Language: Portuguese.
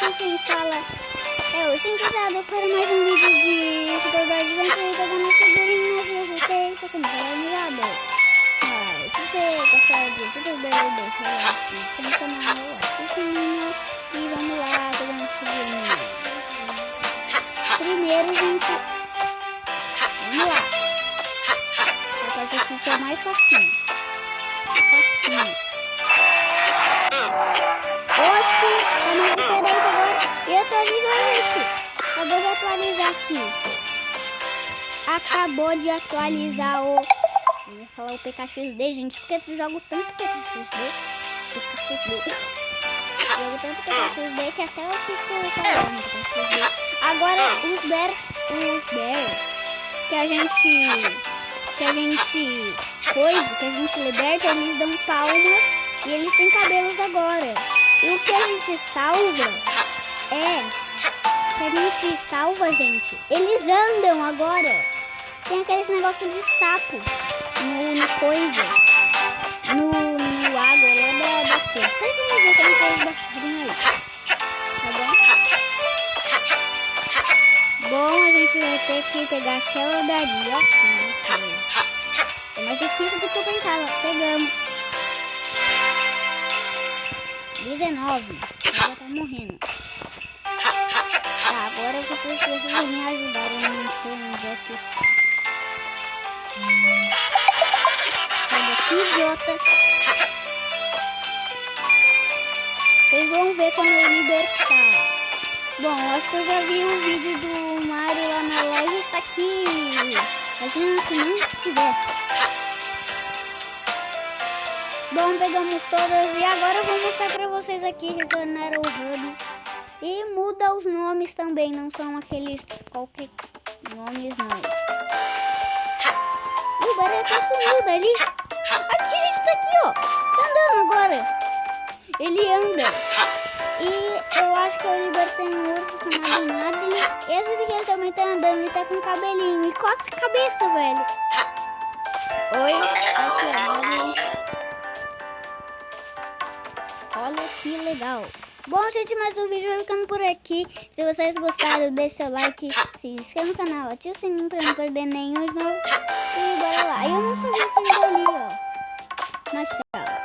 enfim, fala... Eu sempre usado para mais um vídeo de Super Bad Adventure e pegar minhas figurinhas e ajuntei, só que não foi nada. Mas se você gostar de Super Bad, deixa o like, se inscreve no canal, ativa o sininho e vamos lá pegar minhas figurinhas. Primeiro, gente, vamos lá. Essa parte aqui que é mais facinho. Oxi, tá mais diferente agora. E atualizou, gente. Acabou de atualizar aqui. Acabou de atualizar o... Eu ia falar o PKXD, gente, porque eu jogo tanto PKXD. Jogo tanto PKXD que até eu fico falando PKXD. Agora, os bears que a gente liberta, eles dão palmas e eles têm cabelos agora. E o que a gente salva gente, eles andam agora. Tem aqueles negócios de sapo no coisa, no água lá da coisa. Vocês vão ver como eles baixaram aí, tá bom? Bom, a gente vai ter que pegar aquela dali, ó. É mais difícil do que eu pensava. Pegamos 19. Já tá morrendo. Tá, agora vocês precisam me ajudar. Eu não sei onde é que está. Sai daqui, idiota. Vocês vão ver como eu libertar. Bom, acho que eu já vi o vídeo do Mario lá na live. Está aqui. Imagina se não tivesse. Bom, pegamos todas e agora eu vou mostrar pra vocês aqui retornar o hub. E muda os nomes também, não são aqueles qualquer nomes não. O barulho tá sumido ali. Aqui, gente, tá aqui, ó. Tá andando agora. Ele anda. E eu acho que eu libertei um outro chamado Madeline. Esse aqui ele também tá andando, ele tá com cabelinho. E coça a cabeça, velho. Oi, aqui, ó, Madeline. Olha que legal. Bom, gente, mais um vídeo vai ficando por aqui. Se vocês gostaram, deixa seu like, se inscreva no canal, ativa o sininho pra não perder nenhum de novo. E bora lá. Eu não sabia que ainda ali, ó. Mas tchau.